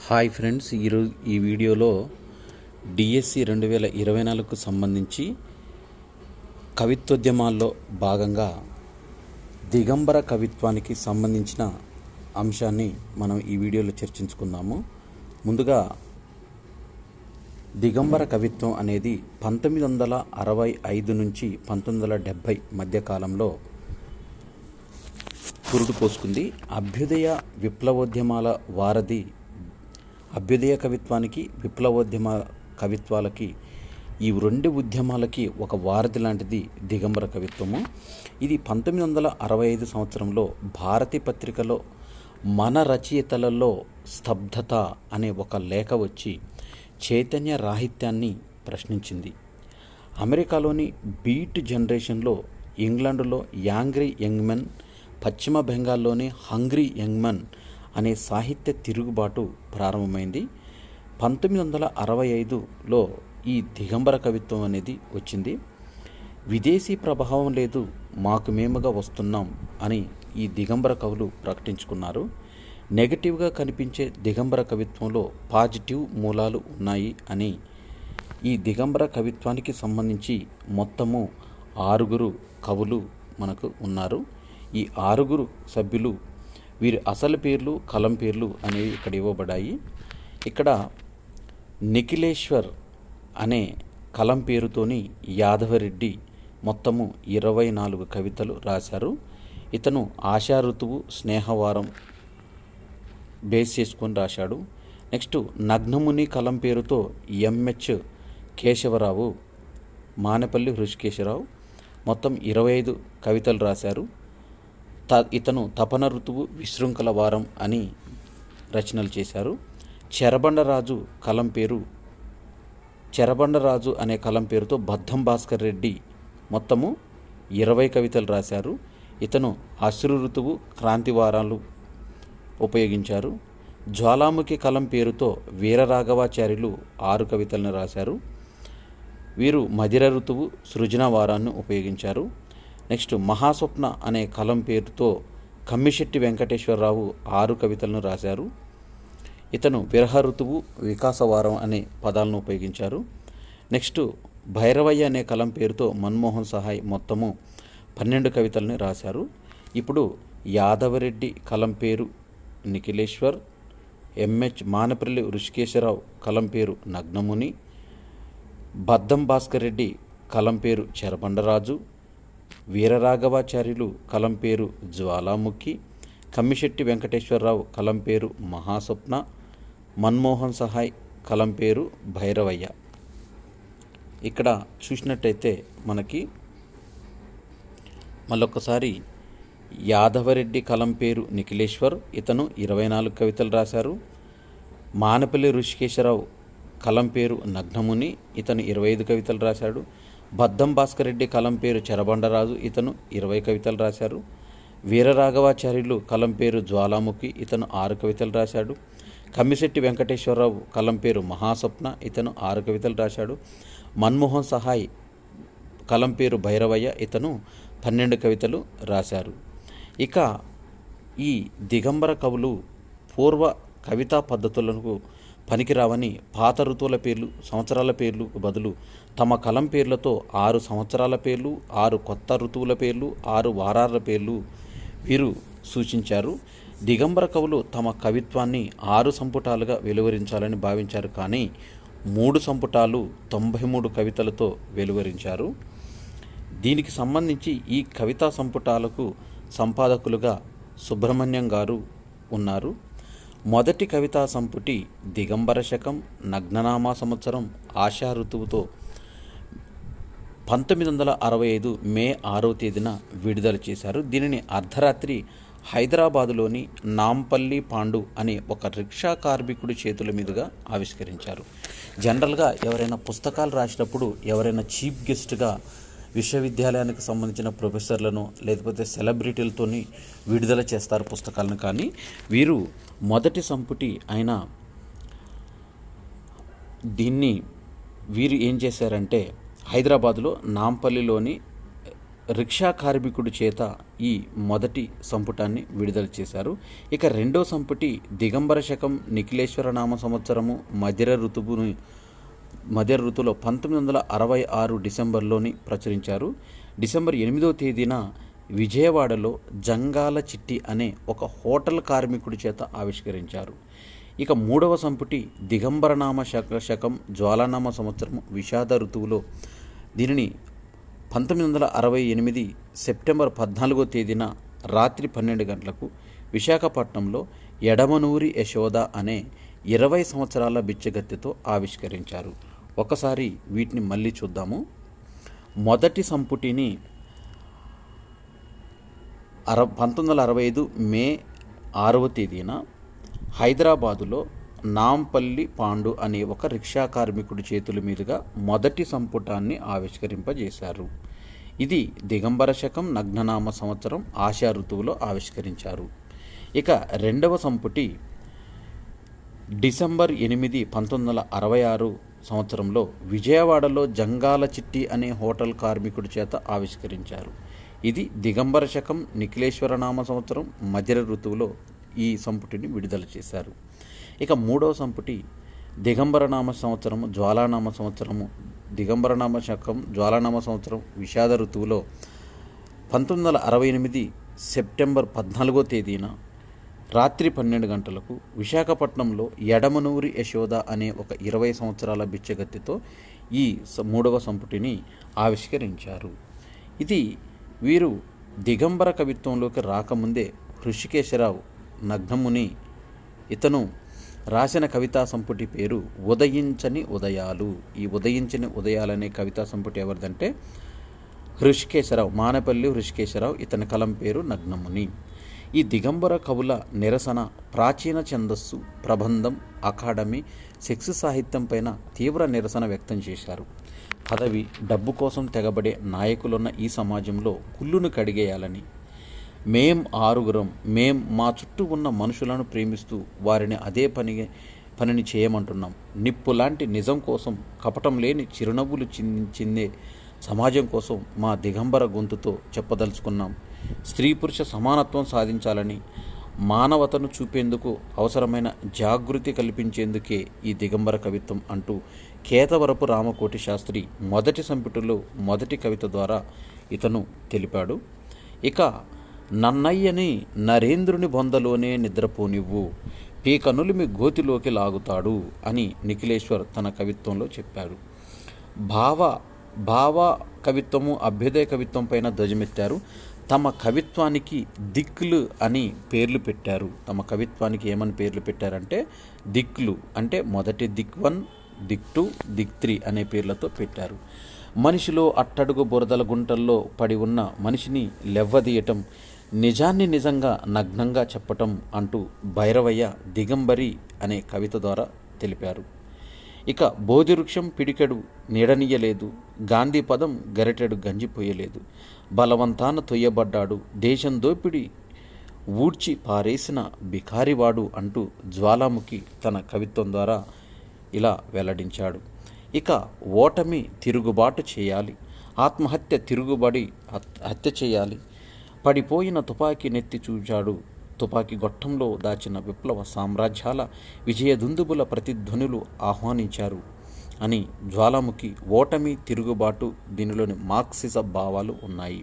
Hi friends, ఈరోజు ఈ వీడియోలో డిఎస్సి 2024కు సంబంధించి కవిత్వోద్యమాల్లో భాగంగా దిగంబర కవిత్వానికి సంబంధించిన అంశాన్ని మనం ఈ వీడియోలో చర్చించుకుందాము. ముందుగా దిగంబర కవిత్వం అనేది 1965 నుంచి 1970 మధ్య కాలంలో పురుడు పోసుకుంది. అభ్యుదయ విప్లవోద్యమాల వారధి అభ్యుదయ కవిత్వానికి విప్లవోద్యమ కవిత్వాలకి ఈ రెండు ఉద్యమాలకి ఒక వారధి లాంటిది దిగంబర కవిత్వము. ఇది 1965 సంవత్సరంలో భారతి పత్రికలో మన రచయితలలో స్తబ్దత అనే ఒక లేఖ వచ్చి చైతన్య రాహిత్యాన్ని ప్రశ్నించింది. అమెరికాలోని బీట్ జనరేషన్లో, ఇంగ్లాండ్లో యాంగ్రీ యంగ్మెన్, పశ్చిమ బెంగాల్లోని హంగ్రీ యంగ్మెన్ అనే సాహిత్య తిరుగుబాటు ప్రారంభమైంది. 1965లో ఈ దిగంబర కవిత్వం అనేది వచ్చింది. విదేశీ ప్రభావం లేదు, మాకు మేముగా వస్తున్నాం అని ఈ దిగంబర కవులు ప్రకటించుకున్నారు. నెగటివ్గా కనిపించే దిగంబర కవిత్వంలో పాజిటివ్ మూలాలు ఉన్నాయి అని ఈ దిగంబర కవిత్వానికి సంబంధించి మొత్తము 6 కవులు మనకు ఉన్నారు. ఈ 6 సభ్యులు, వీరి అసలు పేర్లు, కలం పేర్లు అనేవి ఇక్కడ ఇవ్వబడ్డాయి. ఇక్కడ నిఖిలేశ్వర్ అనే కలం పేరుతోని యాదవరెడ్డి మొత్తము 24 కవితలు రాశారు. ఇతను ఆశా ఋతువు, స్నేహవారం బేస్ చేసుకొని రాశాడు. నెక్స్ట్ నగ్నముని కలం పేరుతో ఎంహెచ్ కేశవరావు, మానేపల్లి హృషికేశరావు మొత్తం 25 కవితలు రాశారు. ఇతను తపన ఋతువు, విశృంఖల వారం అని రచనలు చేశారు. చెరబండరాజు అనే కలం పేరుతో బద్దం భాస్కర్ రెడ్డి మొత్తము 20 కవితలు రాశారు. ఇతను అశ్రు ఋతువు, క్రాంతి వారాలు ఉపయోగించారు. జ్వాలాముఖి కలం పేరుతో వీరరాఘవాచార్యులు 6 కవితలను రాశారు. వీరు మదిర ఋతువు, సృజన వారాన్ని ఉపయోగించారు. నెక్స్ట్ మహాస్వప్న అనే కలం పేరుతో కమ్మిశెట్టి వెంకటేశ్వరరావు 6 కవితలను రాశారు. ఇతను విరహ ఋతువు, వికాసవారం అనే పదాలను ఉపయోగించారు. నెక్స్ట్ భైరవయ్య అనే కలం పేరుతో మన్మోహన్ సహాయ్ మొత్తము 12 కవితలని రాశారు. ఇప్పుడు యాదవరెడ్డి కలం పేరు నిఖిలేశ్వర్, ఎంహెచ్ మానపల్లి హృషికేశరావు కలం పేరు నగ్నముని, బద్దం భాస్కర్ రెడ్డి కలం పేరు చెరబండరాజు, వీరరాఘవాచార్యులు కలం పేరు జ్వాలాముఖి, కమ్మిశెట్టి వెంకటేశ్వరరావు కలం పేరు మహాస్వప్న, మన్మోహన్ సహాయ్ కలం పేరు భైరవయ్య. ఇక్కడ చూసినట్టయితే మనకి మళ్ళొకసారి యాదవరెడ్డి కలం పేరు నిఖిలేశ్వర్, ఇతను 24 కవితలు రాశారు. మానపల్లి హృషికేశరావు కలం పేరు నగ్నముని, ఇతను 25 కవితలు రాశాడు. బద్దం భాస్కర్ రెడ్డి కలం పేరు చెరబండరాజు, ఇతను 20 కవితలు రాశారు. వీరరాఘవాచార్యులు కలం పేరు జ్వాలాముఖి, ఇతను 6 కవితలు రాశాడు. కమ్మిశెట్టి వెంకటేశ్వరరావు కలం పేరు మహాస్వప్న, ఇతను 6 కవితలు రాశాడు. మన్మోహన్ సహాయ్ కలం పేరు భైరవయ్య, ఇతను 12 కవితలు రాశారు. ఇక ఈ దిగంబర కవులు పూర్వ కవితా పద్ధతులకు పనికిరావని పాత ఋతువుల పేర్లు, సంవత్సరాల పేర్లు బదులు తమ కలం పేర్లతో 6 సంవత్సరాల పేర్లు, 6 కొత్త ఋతువుల పేర్లు, 6 వారాల పేర్లు వీరు సూచించారు. దిగంబర కవులు తమ కవిత్వాన్ని 6 సంపుటాలుగా వెలువరించాలని భావించారు. కానీ 3 సంపుటాలు 93 కవితలతో వెలువరించారు. దీనికి సంబంధించి ఈ కవితా సంపుటాలకు సంపాదకులుగా సుబ్రహ్మణ్యం గారు ఉన్నారు. మొదటి కవితా సంపుటి దిగంబర శకం, నగ్ననామా సంవత్సరం, ఆశా ఋతువుతో 1965 మే 6వ తేదీన విడుదల చేశారు. దీనిని అర్ధరాత్రి హైదరాబాదులోని నాంపల్లి పాండు అనే ఒక రిక్షా కార్మికుడి చేతుల మీదుగా ఆవిష్కరించారు. జనరల్గా ఎవరైనా పుస్తకాలు రాసినప్పుడు ఎవరైనా చీఫ్ గెస్ట్గా విశ్వవిద్యాలయానికి సంబంధించిన ప్రొఫెసర్లను లేకపోతే సెలబ్రిటీలతోని విడుదల చేస్తారు పుస్తకాలను. కానీ వీరు మొదటి సంపుటి అయిన వీరు ఏం చేశారంటే హైదరాబాదులో నాంపల్లిలోని రిక్షా కార్మికుడి చేత ఈ మొదటి సంపుటాన్ని విడుదల చేశారు. ఇక రెండో సంపుటి దిగంబర శకం నిఖిలేశ్వర నామ సంవత్సరము మధ్య ఋతువులో 1966 డిసెంబర్లోని ప్రచురించారు. డిసెంబర్ 8వ తేదీన విజయవాడలో జంగాల చిట్టి అనే ఒక హోటల్ కార్మికుడి చేత ఆవిష్కరించారు. ఇక మూడవ సంపుటి దిగంబరనామ శకం జ్వాలానామ సంవత్సరం విషాద ఋతువులో దీనిని 1968 సెప్టెంబర్ 14వ తేదీన రాత్రి 12 గంటలకు విశాఖపట్నంలో ఎడమనూరి యశోద అనే 20 సంవత్సరాల బిచ్చగత్తెతో ఆవిష్కరించారు. ఒకసారి వీటిని మళ్ళీ చూద్దాము. మొదటి సంపుటిని 1965 మే 6వ తేదీన హైదరాబాదులో నాంపల్లి పాండు అనే ఒక రిక్షా కార్మికుడి చేతుల మీదుగా మొదటి సంపుటాన్ని ఆవిష్కరింపజేశారు. ఇది దిగంబర శకం నగ్ననామ సంవత్సరం ఆశా ఋతువులో ఆవిష్కరించారు. ఇక రెండవ సంపుటి డిసెంబర్ 8, 1966 సంవత్సరంలో విజయవాడలో జంగాల చిట్టి అనే హోటల్ కార్మికుడి చేత ఆవిష్కరించారు. ఇది దిగంబర శకం నిఖిలేశ్వర నామ సంవత్సరం మధ్య ఋతువులో ఈ సంపుటిని విడుదల చేశారు. ఇక మూడవ సంపుటి దిగంబరనామ సంవత్సరము జ్వాలానామ సంవత్సరము దిగంబరనామ శకం జ్వాలానామ సంవత్సరం విషాద ఋతువులో 1968 సెప్టెంబర్ 14వ తేదీన రాత్రి 12 గంటలకు విశాఖపట్నంలో ఎడమనూరి యశోద అనే ఒక 20 సంవత్సరాల బిచ్చగత్తెతో ఈ మూడవ సంపుటిని ఆవిష్కరించారు. ఇది వీరు దిగంబర కవిత్వంలోకి రాకముందే హృషికేశరావు నగ్నముని ఇతను రాసిన కవితా సంపుటి పేరు ఉదయించని ఉదయాలు. ఈ ఉదయించని ఉదయాలనే కవితా సంపుటి ఎవరిదంటే హృషికేశరావు, మానపల్లి హృషికేశరావు. ఇతని కలం పేరు నగ్నముని. ఈ దిగంబర కవుల నిరసన ప్రాచీన ఛందస్సు, ప్రబంధం, అకాడమీ, సెక్స్ సాహిత్యం పైన తీవ్ర నిరసన వ్యక్తం చేశారు. పదవి, డబ్బు కోసం తెగబడే నాయకులున్న ఈ సమాజంలో కుళ్ళును కడిగేయాలని, మేం ఆరుగురం, మా చుట్టూ ఉన్న మనుషులను ప్రేమిస్తూ వారిని అదే పనిని చేయమంటున్నాం. నిప్పు లాంటి నిజం కోసం, కపటం లేని చిరునవ్వులు చిందే సమాజం కోసం మా దిగంబర గొంతుతో చెప్పదలుచుకున్నాం. స్త్రీ పురుష సమానత్వం సాధించాలని, మానవతను చూపేందుకు అవసరమైన జాగృతి కల్పించేందుకే ఈ దిగంబర కవిత్వం అంటూ కేతవరపు రామకోటి శాస్త్రి మొదటి సంపుటిలో మొదటి కవిత ద్వారా ఇతను తెలిపాడు. ఇక నన్నయ్యని నరేంద్రుని బొందలోనే నిద్రపోనివ్వు, పీకనులిమి గోతిలోకి లాగుతాడు అని నిఖిలేశ్వర్ తన కవిత్వంలో చెప్పారు. భావ కవిత్వము, అభ్యుదయ కవిత్వం పైన ధ్వజమెత్తారు. తమ కవిత్వానికి దిక్కులు అని పేర్లు పెట్టారు. తమ కవిత్వానికి ఏమని పేర్లు పెట్టారంటే దిక్కులు అంటే మొదటి దిక్ 1, దిక్ 2, దిక్ 3 అనే పేర్లతో పెట్టారు. మనిషిలో అట్టడుగు బురదల గుంటల్లో పడి ఉన్న మనిషిని లెవ్వదీయటం, నిజాన్ని నిజంగా నగ్నంగా చెప్పటం అంటూ భైరవయ్య దిగంబరి అనే కవిత ద్వారా తెలిపారు. ఇక బోధివృక్షం పిడికెడు నీడనీయలేదు, గాంధీ పదం గరిటెడు గంజిపోయలేదు, బలవంతాన తొయ్యబడ్డాడు, దేశం దోపిడి ఊడ్చి పారేసిన బికారివాడు అంటూ జ్వాలాముఖి తన కవిత్వం ద్వారా ఇలా వెల్లడించాడు. ఇక ఓటమి తిరుగుబాటు చేయాలి, ఆత్మహత్య తిరుగుబడి హత్య చేయాలి, పడిపోయిన తుపాకీ నెత్తి చూచాడు, తుపాకీ గొట్టంలో దాచిన విప్లవ సామ్రాజ్యాల విజయదుందుబుల ప్రతిధ్వనులు ఆహ్వానించారు అని జ్వాలాముఖి ఓటమి తిరుగుబాటు దీనిలోని మార్క్సిజ భావాలు ఉన్నాయి.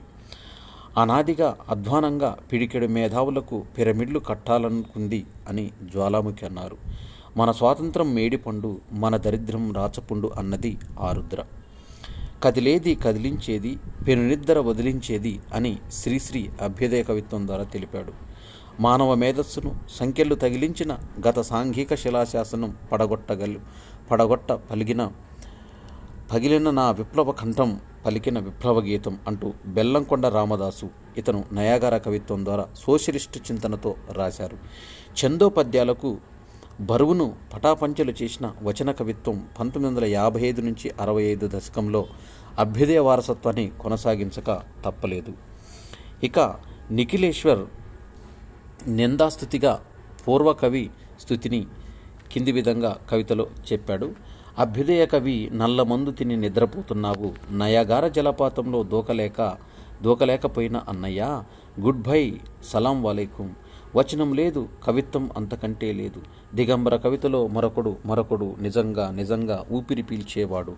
అనాదిగా అధ్వానంగా పిడికెడు మేధావులకు పిరమిడ్లు కట్టాలనుకుంది అని జ్వాలాముఖి అన్నారు. మన స్వాతంత్రం మేడిపండు, మన దరిద్రం రాచపుండు అన్నది ఆరుద్ర. కదిలేది కదిలించేది, పెనునిద్దర వదిలించేది అని శ్రీశ్రీ అభ్యుదయ కవిత్వం ద్వారా తెలిపాడు. మానవ మేధస్సును సంఖ్యలు తగిలించిన గత సాంఘిక శిలాశాసనం పగిలిన నా విప్లవ కంఠం పలికిన విప్లవ గీతం అంటూ బెల్లంకొండ రామదాసు ఇతను నయాగార కవిత్వం ద్వారా సోషలిస్టు చింతనతో రాశారు. ఛందోపద్యాలకు బరువును పటాపంచలు చేసిన వచన కవిత్వం 1955 నుంచి 65 దశకంలో అభ్యుదయ వారసత్వాన్ని కొనసాగించక తప్పలేదు. ఇక నిఖిలేశ్వర్ నిందాస్తుతిగా పూర్వకవి స్థుతిని కింది విధంగా కవితలో చెప్పాడు. అభ్యుదయ కవి నల్లమందు తిని నిద్రపోతున్నావు, నయాగార జలపాతంలో దూకలేక దూకలేకపోయిన అన్నయ్య, గుడ్ బై, సలాం వాలేకుం. వచనం లేదు, కవిత్వం అంతకంటే లేదు. దిగంబర కవితలో మరొకడు నిజంగా ఊపిరి పీల్చేవాడు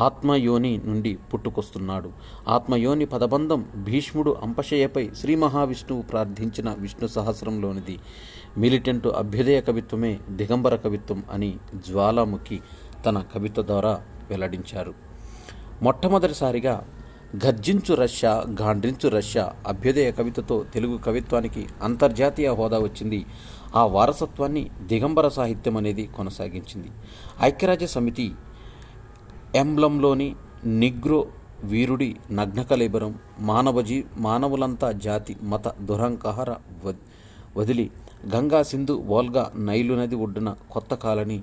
ఆత్మయోని నుండి పుట్టుకొస్తున్నాడు. ఆత్మయోని పదబంధం భీష్ముడు అంపశయ్యపై శ్రీ మహావిష్ణువు ప్రార్థించిన విష్ణు సహస్రంలోనిది. మిలిటెంటు అభ్యుదయ కవిత్వమే దిగంబర కవిత్వం అని జ్వాలాముఖి తన కవిత ద్వారా వెల్లడించారు. మొట్టమొదటిసారిగా గర్జించు రష్యా, గాండ్రించు రష్యా అభ్యుదయ కవితతో తెలుగు కవిత్వానికి అంతర్జాతీయ హోదా వచ్చింది. ఆ వారసత్వాన్ని దిగంబర సాహిత్యం అనేది కొనసాగించింది. ఐక్యరాజ్య సమితి ఎంబ్లంలోని నిగ్రో వీరుడి నగ్న కళేబరం మానవులంతా జాతి మత దురహంకార వదిలి గంగా, సింధు, వోల్గా, నైలు నది ఒడ్డున కొత్త కాలనీ,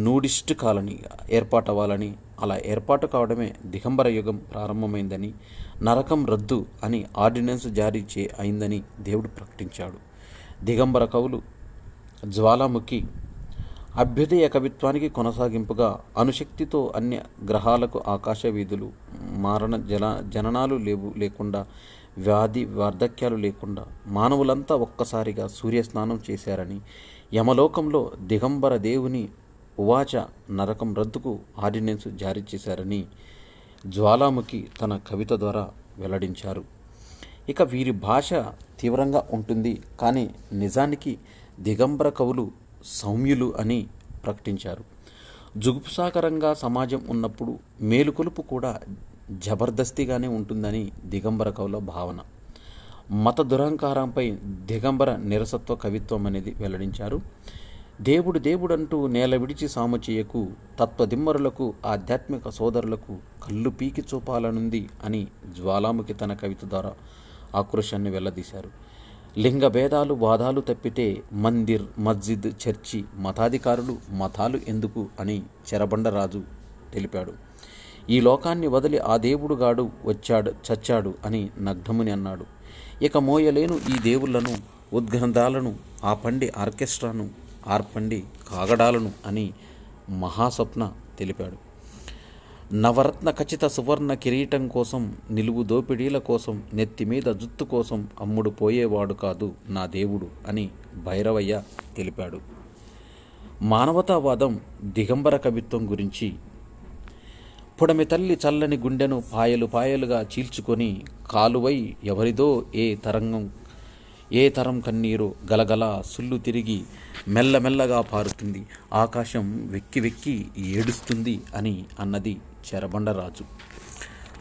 నూడిస్ట్ కాలనీ ఏర్పాటవ్వాలని, అలా ఏర్పాటు కావడమే దిగంబర యుగం ప్రారంభమైందని, నరకం రద్దు అని ఆర్డినెన్స్ జారీ అయిందని దేవుడు ప్రకటించాడు. దిగంబర కవులు జ్వాలాముఖి అభ్యుదయ కవిత్వానికి కొనసాగింపుగా అణుశక్తితో అన్య గ్రహాలకు ఆకాశ వీధులు, మారణ జననాలు లేకుండా, వ్యాధి వార్ధక్యాలు లేకుండా మానవులంతా ఒక్కసారిగా సూర్యస్నానం చేశారని, యమలోకంలో దిగంబర దేవుని ఉవాచ నరకం రద్దుకు ఆర్డినెన్స్ జారీ చేశారని జ్వాలాముఖి తన కవిత ద్వారా వెల్లడించారు. ఇక వీరి భాష తీవ్రంగా ఉంటుంది, కానీ నిజానికి దిగంబర కవులు సౌమ్యులు అని ప్రకటించారు. జుగుప్సాకరంగా సమాజం ఉన్నప్పుడు మేలుకొలుపు కూడా జబర్దస్తిగానే ఉంటుందని దిగంబర కవుల భావన. మత దురహంకారంపై దిగంబర నిరసత్వ కవిత్వం అనేది వెల్లడించారు. దేవుడంటూ నేల విడిచి సాము చేయకు, తత్వదిమ్మరులకు ఆధ్యాత్మిక సోదరులకు కళ్ళు పీకి చూపాలనుంది అని జ్వాలాముఖి తన కవిత ద్వారా ఆక్రోశాన్ని వెల్లదీశారు. లింగ భేదాలు వాదాలు తప్పితే మందిర్, మస్జిద్, చర్చి, మతాధికారులు, మతాలు ఎందుకు అని చెరబండరాజు తెలిపాడు. ఈ లోకాన్ని వదిలి ఆ దేవుడుగాడు చచ్చాడు అని నగ్నముని అన్నాడు. ఇక మోయలేను ఈ దేవుళ్లను, ఉద్గ్రంథాలను, ఆపండి ఆర్కెస్ట్రాను, ఆర్పండి కాగడాలను అని మహాస్వప్న తెలిపాడు. నవరత్న ఖచ్చిత సువర్ణ కిరీటం కోసం, నిలువు దోపిడీల కోసం, నెత్తిమీద జుత్తు కోసం అమ్ముడు పోయేవాడు కాదు నా దేవుడు అని భైరవయ్య తెలిపాడు. మానవతావాదం దిగంబర కవిత్వం గురించి పుడమి తల్లి చల్లని గుండెను పాయలుగా చీల్చుకొని కాలువై ఎవరిదో ఏ తరం కన్నీరు గలగల సుళ్ళు తిరిగి మెల్లమెల్లగా పారుతుంది, ఆకాశం వెక్కి ఏడుస్తుంది అని అన్నది చెరబండరాజు.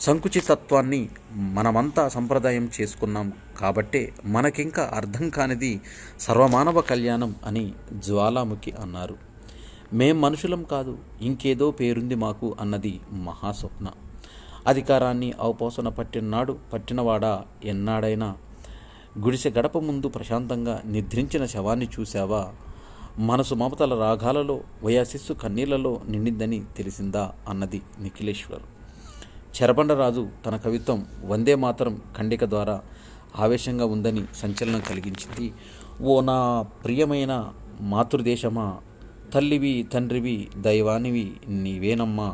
సంకుచితత్వాన్ని మనమంతా సంప్రదాయం చేసుకున్నాం కాబట్టే మనకింకా అర్థం కానిది సర్వమానవ కళ్యాణం అని జ్వాలాముఖి అన్నారు. మేం మనుషులం కాదు, ఇంకేదో పేరుంది మాకు అన్నది మహాస్వప్న. అధికారాన్ని అవపోసన పట్టినవాడా ఎన్నాడైనా గుడిసె గడప ముందు ప్రశాంతంగా నిద్రించిన శవాన్ని చూశావా? మనసు మమతల రాగాలలో, వయాశిస్సు కన్నీళ్లలో నిండిందని తెలిసిందా అన్నది నిఖిలేశ్వర్. చెరబండరాజు తన కవిత్వం వందే మాతరం ఖండిక ద్వారా ఆవేశంగా ఉందని సంచలనం కలిగించింది. ఓ నా ప్రియమైన మాతృదేశమా, తల్లివి తండ్రివి దైవానివి నీవేనమ్మా,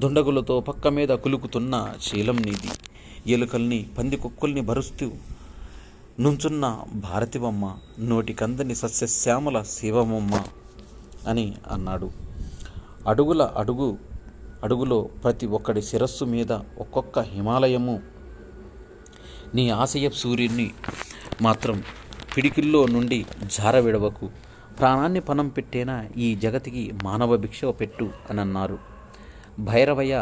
దుండగులతో పక్క మీద కులుకుతున్న శీలం నీది, ఎలుకల్ని పందికొక్కుల్ని భరుస్తూ నుంచున్న భారతివమ్మ, నోటికందని సస్యశ్యామల శివమమ్మ అని అన్నాడు. అడుగులో ప్రతి ఒక్కడి శిరస్సు మీద ఒక్కొక్క హిమాలయము, నీ ఆశయ సూర్యుని మాత్రం పిడికిల్లో నుండి జారవిడవకు, ప్రాణాన్ని పణం పెట్టేనా ఈ జగతికి మానవ భిక్ష పెట్టు అని అన్నారు. భైరవయ్య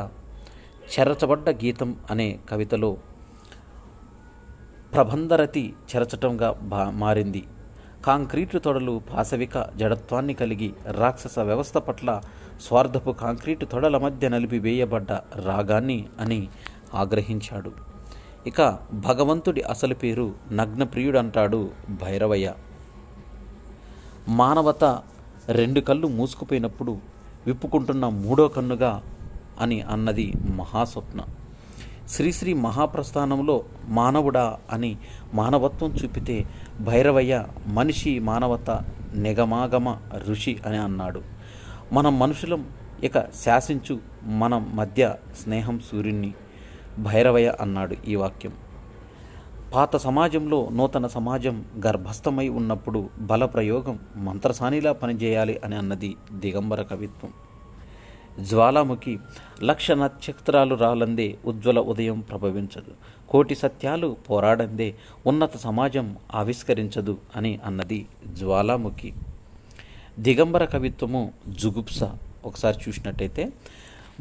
చెరచబడ్డ గీతం అనే కవితలో ప్రబంధరతి చెరచటంగా మారింది. కాంక్రీటు తొడలు పాశవిక జడత్వాన్ని కలిగి రాక్షస వ్యవస్థ పట్ల స్వార్థపు కాంక్రీటు తొడల మధ్య నలిపివేయబడ్డ రాగాన్ని అని ఆగ్రహించాడు. ఇక భగవంతుడి అసలు పేరు నగ్నప్రియుడంటాడు భైరవయ్య. మానవత రెండు కళ్ళు మూసుకుపోయినప్పుడు విప్పుకుంటున్న మూడో కన్నుగా అని అన్నది మహాస్వప్న. శ్రీశ్రీ మహాప్రస్థానంలో మానవుడా అని మానవత్వం చూపితే భైరవయ్య మనిషి మానవత నిగమాగమ ఋషి అని అన్నాడు. మనం మనుషులం, ఇక శాసించు మన మధ్య స్నేహం సూర్యుని, భైరవయ్య అన్నాడు ఈ వాక్యం. పాత సమాజంలో నూతన సమాజం గర్భస్థమై ఉన్నప్పుడు బలప్రయోగం మంత్రసానిలా పనిచేయాలి అని అన్నది దిగంబర కవిత్వం. జ్వాలాముఖి లక్ష నక్షత్రాలు రాలందే ఉజ్వల ఉదయం ప్రభవించదు, కోటి సత్యాలు పోరాడందే ఉన్నత సమాజం ఆవిష్కరించదు అని అన్నది జ్వాలాముఖి. దిగంబర కవిత్వము జుగుప్స ఒకసారి చూసినట్టయితే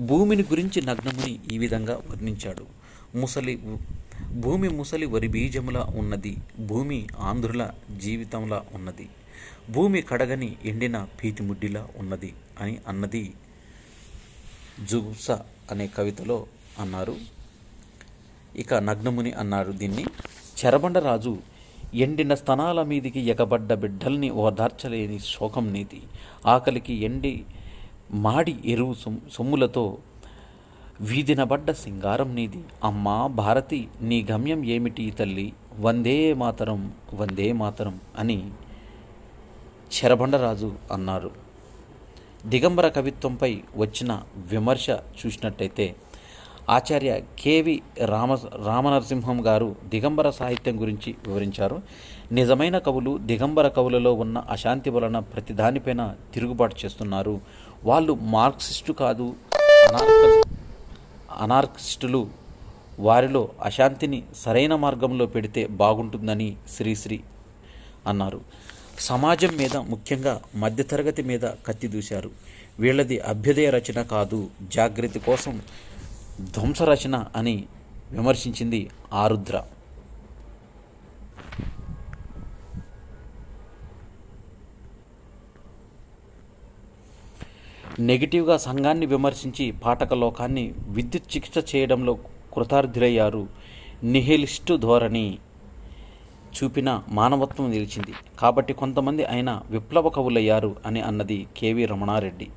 భూమిని గురించి నగ్నముని ఈ విధంగా వర్ణించాడు. భూమి ముసలి వరి బీజములా ఉన్నది, భూమి ఆంధ్రుల జీవితంలా ఉన్నది, భూమి కడగని ఎండిన పీతిముడ్డిలా ఉన్నది అని అన్నది జుగుప్స అనే కవితలో అన్నారు. ఇక నగ్నముని అన్నారు దీన్ని. చెరబండరాజు ఎండిన స్తనాల మీదికి ఎగబడ్డ బిడ్డల్ని ఓదార్చలేని శోకం నీది, ఆకలికి ఎండి మాడి ఎరువు సొమ్ములతో వీధినబడ్డ సింగారం నీది, అమ్మా భారతి నీ గమ్యం ఏమిటి తల్లి, వందే మాతరం వందే మాతరం అని చెరబండరాజు అన్నారు. దిగంబర కవిత్వంపై వచ్చిన విమర్శ చూసినట్టయితే ఆచార్య కెవి రామనరసింహం గారు దిగంబర సాహిత్యం గురించి వివరించారు. నిజమైన కవులు దిగంబర కవులలో ఉన్న అశాంతి వలన ప్రతిదానిపైన తిరుగుబాటు చేస్తున్నారు. వాళ్ళు మార్క్సిస్టు కాదు, అనార్కిస్టులు. వారిలో అశాంతిని సరైన మార్గంలో పెడితే బాగుంటుందని శ్రీశ్రీ అన్నారు. సమాజం మీద, ముఖ్యంగా మధ్యతరగతి మీద కత్తి దూశారు. వీళ్ళది అభ్యుదయ రచన కాదు, జాగృతి కోసం ధ్వంస రచన అని విమర్శించింది ఆరుద్ర. నెగిటివ్గా సంఘాన్ని విమర్శించి పాఠక లోకాన్ని విద్యుత్ చికిత్స చేయడంలో కృతార్థులయ్యారు. నిహిలిస్టు ధోరణి చూపిన మానవత్వం నిలిచింది కాబట్టి కొంతమంది అయినా విప్లవ కవులయ్యారు అని అన్నది కెవి రమణారెడ్డి.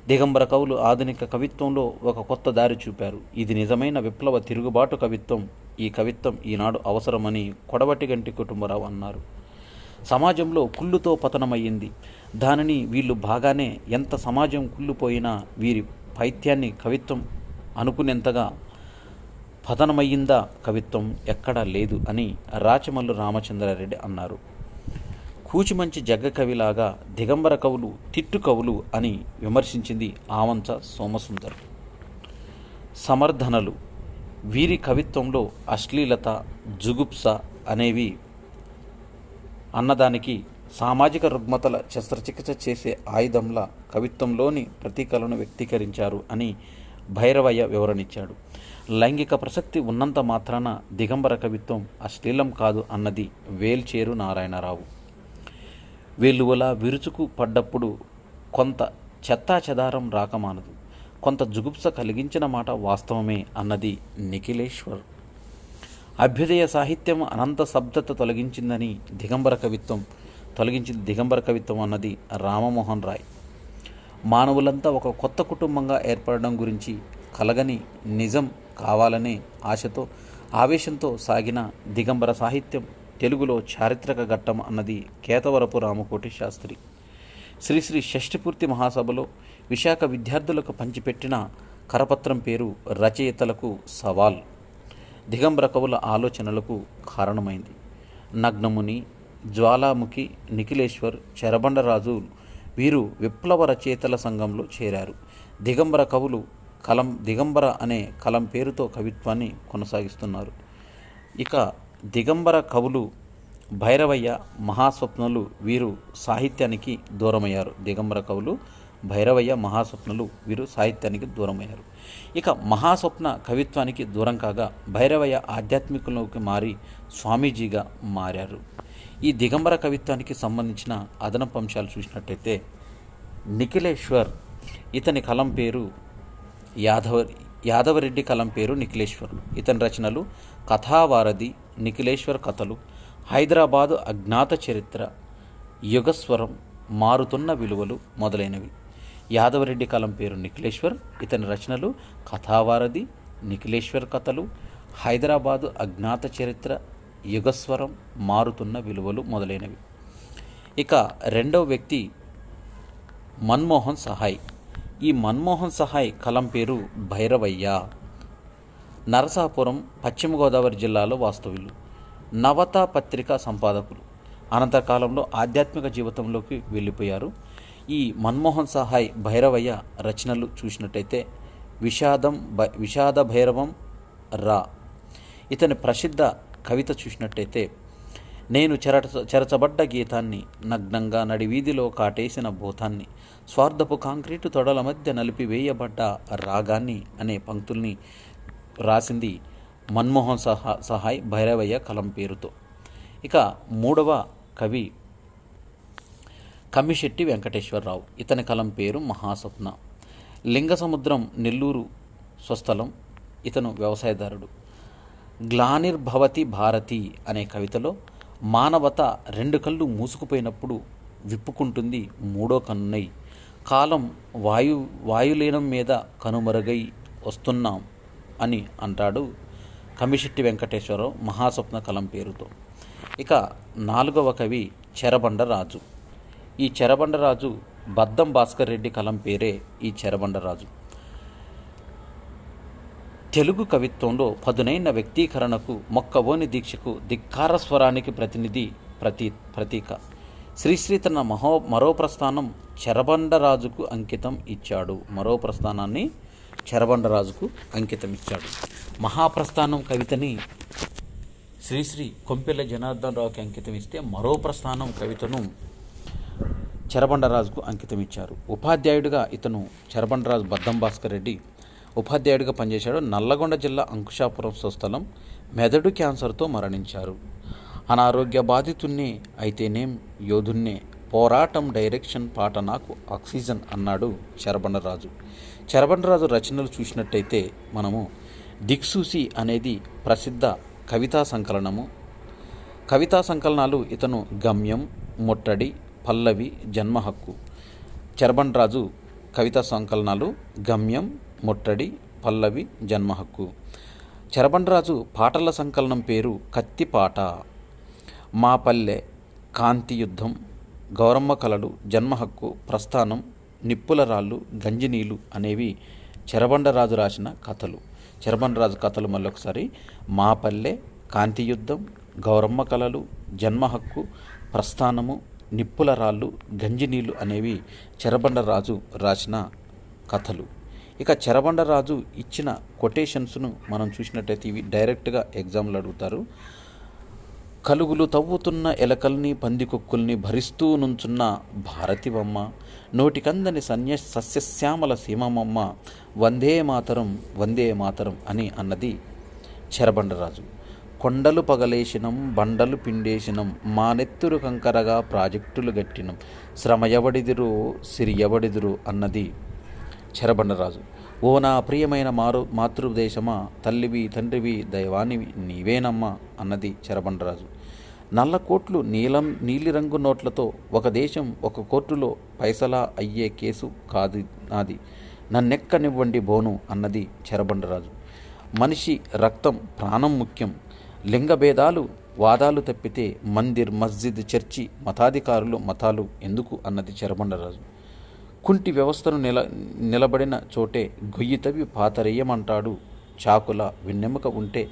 దిగంబర కవులు ఆధునిక కవిత్వంలో ఒక కొత్త దారి చూపారు. ఇది నిజమైన విప్లవ తిరుగుబాటు కవిత్వం. ఈ కవిత్వం ఈనాడు అవసరమని కొడవటిగంటి కుటుంబరావు అన్నారు. సమాజంలో కుళ్ళుతో పతనమయ్యింది. దానిని వీళ్ళు బాగానే, ఎంత సమాజం కుళ్ళిపోయినా వీరి పైత్యాన్ని కవిత్వం అనుకునేంతగా పతనమయ్యిందా కవిత్వం ఎక్కడా లేదు అని రాచమల్లు రామచంద్రారెడ్డి అన్నారు. కూచిమంచి జగ్గ కవిలాగా దిగంబర కవులు తిట్టు కవులు అని విమర్శించింది ఆవంచ సోమసుందర్. సమర్థనలు వీరి కవిత్వంలో అశ్లీలత, జుగుప్స అనేవి అన్నదానికి సామాజిక రుగ్మతల శస్త్రచికిత్స చేసే ఆయుధంలా కవిత్వంలోని ప్రతీకలను వ్యక్తీకరించారు అని భైరవయ్య వివరణించాడు. లైంగిక ప్రసక్తి ఉన్నంత మాత్రాన దిగంబర కవిత్వం అశ్లీలం కాదు అన్నది వేల్చేరు నారాయణరావు. వెలువలా విరుచుకు పడ్డప్పుడు కొంత చెత్తాచెదారం రాకమానదు, కొంత జుగుప్స కలిగించిన మాట వాస్తవమే అన్నది నిఖిలేశ్వర్. అభ్యుదయ సాహిత్యం అనంత శబ్దత తొలగించింది దిగంబర కవిత్వం అన్నది రామమోహన్ రాయ్. మానవులంతా ఒక కొత్త కుటుంబంగా ఏర్పడడం గురించి కలగని నిజం కావాలనే ఆశతో, ఆవేశంతో సాగిన దిగంబర సాహిత్యం తెలుగులో చారిత్రక ఘట్టం అన్నది కేతవరపు రామకోటి శాస్త్రి. శ్రీశ్రీ షష్ఠిపూర్తి మహాసభలో విశాఖ విద్యార్థులకు పంచిపెట్టిన కరపత్రం పేరు రచయితలకు సవాల్ దిగంబర కవుల ఆలోచనలకు కారణమైంది. నగ్నముని, జ్వాలాముఖి, నిఖిలేశ్వర్, చెరబండరాజు వీరు విప్లవ రచయితల సంఘంలో చేరారు. దిగంబర కవులు దిగంబర అనే కలం పేరుతో కవిత్వాన్ని కొనసాగిస్తున్నారు. ఇక దిగంబర కవులు భైరవయ్య, మహాస్వప్నలు వీరు సాహిత్యానికి దూరమయ్యారు. దిగంబర కవులు భైరవయ్య, మహాస్వప్నలు వీరు సాహిత్యానికి దూరమయ్యారు. ఇక మహాస్వప్న కవిత్వానికి దూరం కాగా భైరవయ్య ఆధ్యాత్మికంలోకి మారి స్వామీజీగా మారారు. ఈ దిగంబర కవిత్వానికి సంబంధించిన అదనపు అంశాలు చూసినట్టయితే నిఖిలేశ్వర్, ఇతని కలం పేరు యాదవరెడ్డి కలం పేరు నిఖిలేశ్వర్. ఇతని రచనలు కథావారధి, నిఖిలేశ్వర్ కథలు, హైదరాబాదు అజ్ఞాత చరిత్ర, యుగస్వరం, మారుతున్న విలువలు మొదలైనవి. యాదవరెడ్డి కలం పేరు నిఖిలేశ్వర్. ఇతని రచనలు కథావారధి, నిఖిలేశ్వర్ కథలు, హైదరాబాదు అజ్ఞాత చరిత్ర, యుగస్వరం, మారుతున్న విలువలు మొదలైనవి. ఇక రెండవ వ్యక్తి మన్మోహన్ సహాయ్. ఈ మన్మోహన్ సహాయ్ కలం పేరు భైరవయ్య. నరసాపురం, పశ్చిమ గోదావరి జిల్లాలో వాస్తవ్యులు. నవత పత్రిక సంపాదకులు. అనంతర కాలంలో ఆధ్యాత్మిక జీవితంలోకి వెళ్ళిపోయారు. ఈ మన్మోహన్ సహాయ్ భైరవయ్య రచనలు చూసినట్టయితే విషాద భైరవం రా. ఇతని ప్రసిద్ధ కవిత చూసినట్టయితే నేను చెరచబడ్డ గీతాన్ని, నగ్నంగా నడివీధిలో కాటేసిన భూతాన్ని, స్వార్థపు కాంక్రీటు తొడల మధ్య నలిపివేయబడ్డ రాగాన్ని అనే పంక్తుల్ని రాసింది మన్మోహన్ సహాయ్ భైరవయ్య కలం పేరుతో. ఇక మూడవ కవి కమ్మిశెట్టి వెంకటేశ్వరరావు. ఇతని కలం పేరు మహాస్వప్న. లింగసముద్రం, నెల్లూరు స్వస్థలం. ఇతను వ్యవసాయదారుడు. గ్లానిర్భవతి భారతి అనే కవితలో మానవత రెండు కళ్ళు మూసుకుపోయినప్పుడు విప్పుకుంటుంది మూడో కన్నునై, కాలం వాయులీనం మీద కనుమరుగై వస్తున్నాం అని అంటాడు కమ్మిశెట్టి వెంకటేశ్వరరావు మహాస్వప్న కలం పేరుతో. ఇక నాలుగవ కవి చెరబండరాజు. ఈ చెరబండరాజు బద్దం భాస్కర్ రెడ్డి కలం పేరే ఈ చెరబండరాజు. తెలుగు కవిత్వంలో పదునైన వ్యక్తీకరణకు, మొక్కవోని దీక్షకు, ధిక్కార స్వరానికి ప్రతీక. శ్రీశ్రీ తన మరో ప్రస్థానం చెరబండరాజుకు అంకితం ఇచ్చాడు. మరో ప్రస్థానాన్ని చెరబండరాజుకు అంకితం ఇచ్చాడు. మహాప్రస్థానం కవితని శ్రీశ్రీ కొంపెల్ల జనార్దన్ రావుకి అంకితం ఇస్తే, మరో ప్రస్థానం కవితను చెరబండరాజుకు అంకితం ఇచ్చారు. ఉపాధ్యాయుడిగా ఇతను చెరబండరాజు బద్దం భాస్కర్ రెడ్డి ఉపాధ్యాయుడిగా పనిచేశాడు. నల్లగొండ జిల్లా అంకుశాపురం స్వస్థలం. మెదడు క్యాన్సర్తో మరణించారు. అనారోగ్య బాధితున్నే అయితేనేం యోధున్నే, పోరాటం డైరెక్షన్ పాట నాకు ఆక్సిజన్ అన్నాడు చెరబండరాజు. చెరబండరాజు రచనలు చూసినట్టయితే మనము దిక్సూసి అనేది ప్రసిద్ధ కవితా సంకలనము. కవితా సంకలనాలు ఇతను గమ్యం, ముట్టడి, పల్లవి, జన్మహక్కు. చెరబండరాజు కవితా సంకలనాలు గమ్యం, ముట్టడి, పల్లవి, జన్మహక్కు. చెరబండరాజు పాటల సంకలనం పేరు కత్తిపాట. మా పల్లె, కాంతి యుద్ధం, గౌరమ్మ కలలు, జన్మహక్కు, ప్రస్థానం, నిప్పుల రాళ్ళు, గంజినీళ్ళు అనేవి చెరబండరాజు రాసిన కథలు. చెరబండరాజు కథలు మళ్ళొకసారి: మా పల్లె, కాంతి యుద్ధం, గౌరమ్మ కలలు, జన్మహక్కు, ప్రస్థానము, నిప్పుల రాళ్ళు, గంజినీళ్ళు అనేవి చెరబండరాజు రాసిన కథలు. ఇక చెరబండరాజు ఇచ్చిన కొటేషన్స్ను మనం చూసినట్టయితే ఇవి డైరెక్ట్గా ఎగ్జామ్లు అడుగుతారు. కలుగులు తవ్వుతున్న ఎలకల్ని, పందికొక్కుల్ని భరిస్తూ నుంచున్న భారతివమ్మ, నోటికందని సస్యశ్యామల సీమమ్మ, వందే మాతరం వందే మాతరం అని అన్నది చెరబండరాజు. కొండలు పగలేసినం, బండలు పిండేసినం, మానెత్తురు కంకరగా ప్రాజెక్టులు గట్టినం, శ్రమ ఎవడిదిరో సిరి ఎవడిదిరో అన్నది చెరబండరాజు. ఓ నా ప్రియమైన మాతృదేశమా, తల్లివి తండ్రివి దైవానివి నీవేనమ్మా అన్నది చెరబండరాజు. నల్ల కోట్లు నీలిరంగు నోట్లతో ఒక దేశం ఒక కోర్టులో పైసలా అయ్యే కేసు కాదు నాది, నన్నెక్కనివ్వండి బోను అన్నది చెరబండరాజు. మనిషి రక్తం ప్రాణం ముఖ్యం, లింగ భేదాలు వాదాలు తప్పితే మందిర్, మస్జిద్, చర్చి, మతాధికారులు మతాలు ఎందుకు అన్నది చెరబండరాజు. కుంటి వ్యవస్థను నిలబడిన చోటే గొయ్యి తవ్వి పాతరేయమంటాడు చాకుల, వెన్నెముక ఉంటే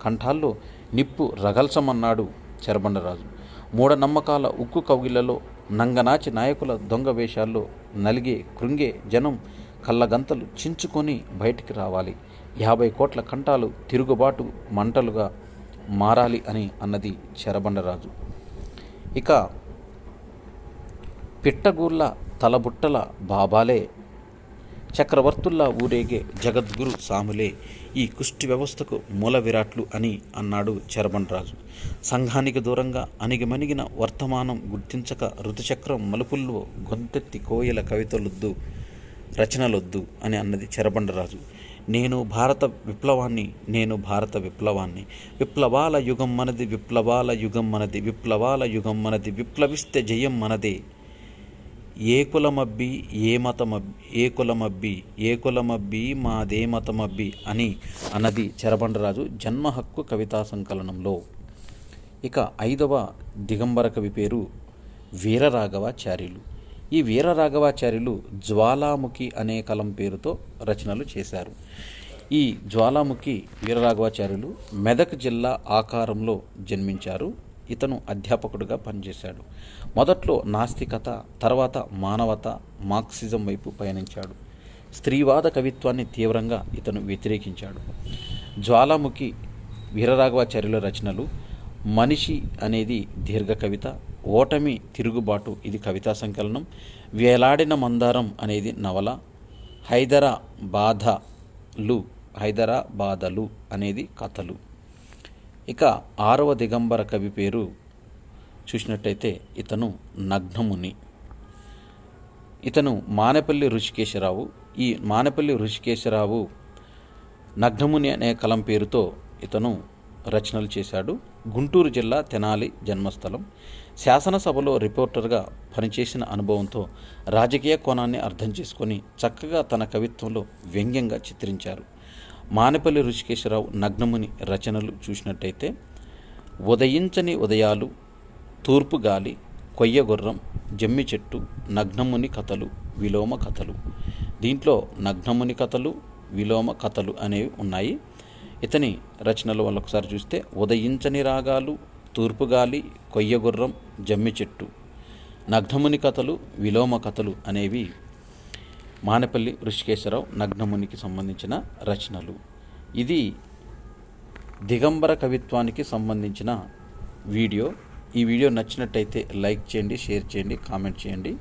కంఠాల్లో నిప్పు రగల్సమన్నాడు చెరబండరాజు. మూఢనమ్మకాల ఉక్కు కౌగిళ్లలో, నంగనాచి నాయకుల దొంగ వేషాల్లో నలిగే కృంగే జనం కళ్ళగంతలు చించుకొని బయటికి రావాలి, 50 కోట్ల కంఠాలు తిరుగుబాటు మంటలుగా మారాలి అని అన్నది చెరబండరాజు. ఇక పిట్టగూళ్ళ తలబుట్టల బాబాలే, చక్రవర్తుల్లా ఊరేగే జగద్గురు సాములే ఈ కుష్టి వ్యవస్థకు మూల విరాట్లు అని అన్నాడు చెరబండరాజు. సంఘానికి దూరంగా అణిగిమణిగిన వర్తమానం గుర్తించక ఋతుచక్రం మలుపుల్లో గొంతెత్తి కోయిల కవితలొద్దు, రచనలొద్దు అని అన్నది చెరబండరాజు. నేను భారత విప్లవాన్ని, నేను భారత విప్లవాన్ని, విప్లవాల యుగం మనది, విప్లవాల యుగం మనది, విప్లవాల యుగం మనది, విప్లవిస్తే జయం మనదే, ఏ కులమబ్బి ఏ మతమబ్బి, ఏ కులమబ్బి ఏ కులమబ్బి మాదే మతమబ్బి అని అన్నది చెరబండరాజు జన్మహక్కు కవితా సంకలనంలో. ఇక 5వ దిగంబర కవి పేరు వీరరాఘవాచార్యులు. ఈ వీరరాఘవాచార్యులు జ్వాలాముఖి అనే కలం పేరుతో రచనలు చేశారు. ఈ జ్వాలాముఖి వీరరాఘవాచార్యులు మెదక్ జిల్లా ఆకారంలో జన్మించారు. ఇతను అధ్యాపకుడిగా పనిచేశాడు. మొదట్లో నాస్తికత, తర్వాత మానవత, మార్క్సిజం వైపు పయనించాడు. స్త్రీవాద కవిత్వాన్ని తీవ్రంగా ఇతను వ్యతిరేకించాడు. జ్వాలాముఖి వీరరాఘవాచార్యుల రచనలు మనిషి అనేది దీర్ఘ కవిత, ఓటమి తిరుగుబాటు ఇది కవితా సంకలనం, వేలాడిన మందారం అనేది నవల, హైదరాబాదలు అనేది కథలు. ఇక 6వ దిగంబర కవి పేరు చూసినట్టయితే ఇతను నగ్నముని. ఇతను మానేపల్లి ఋషికేశరావు. ఈ మానేపల్లి ఋషికేశరావు నగ్నముని అనే కలం పేరుతో ఇతను రచనలు చేశాడు. గుంటూరు జిల్లా తెనాలి జన్మస్థలం. శాసనసభలో రిపోర్టర్గా పనిచేసిన అనుభవంతో రాజకీయ కోణాన్ని అర్థం చేసుకొని చక్కగా తన కవిత్వంలో వ్యంగ్యంగా చిత్రించారు. మానేపల్లి ఋషికేశరావు నగ్నముని రచనలు చూసినట్టయితే ఉదయించని ఉదయాలు, తూర్పు గాలి, కొయ్యగుర్రం, జమ్మి చెట్టు, నగ్నముని కథలు, విలోమ కథలు. దీంట్లో నగ్నముని కథలు, విలోమ కథలు అనేవి ఉన్నాయి. ఇతని రచనలు వల్ల ఒకసారి చూస్తే ఉదయించని రాగాలు, తూర్పుగాలి, కొయ్యగుర్రం, జమ్మి చెట్టు, నగ్నముని కథలు, విలోమ కథలు అనేవి మానేపల్లి ఋషికేశరావు నగ్నమునికి సంబంధించిన రచనలు. ఇది దిగంబర కవిత్వానికి సంబంధించిన వీడియో. ఈ వీడియో నచ్చినట్టయితే లైక్ చేయండి, షేర్ చేయండి, కామెంట్ చేయండి.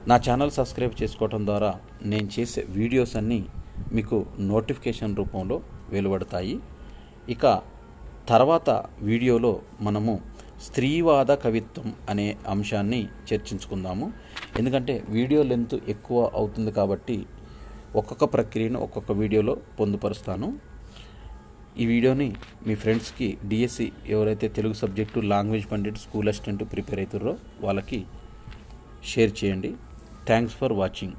నా ఛానల్ సబ్స్క్రైబ్ చేసుకోవడం ద్వారా నేను చేసే వీడియోస్ అన్నీ మీకు నోటిఫికేషన్ రూపంలో వెలువడతాయి. ఇక తర్వాత వీడియోలో మనము స్త్రీవాద కవిత్వం అనే అంశాన్ని చర్చించుకుందాము. ఎందుకంటే వీడియో లెంత్ ఎక్కువ అవుతుంది కాబట్టి ఒక్కొక్క ప్రక్రియను ఒక్కొక్క వీడియోలో పొందుపరుస్తాను. ఈ వీడియోని మీ ఫ్రెండ్స్కి డిఎస్సి ఎవరైతే Telugu subject language Pandit school assistant prepare అవుతారో వాళ్ళకి షేర్ చేయండి. Thanks for watching.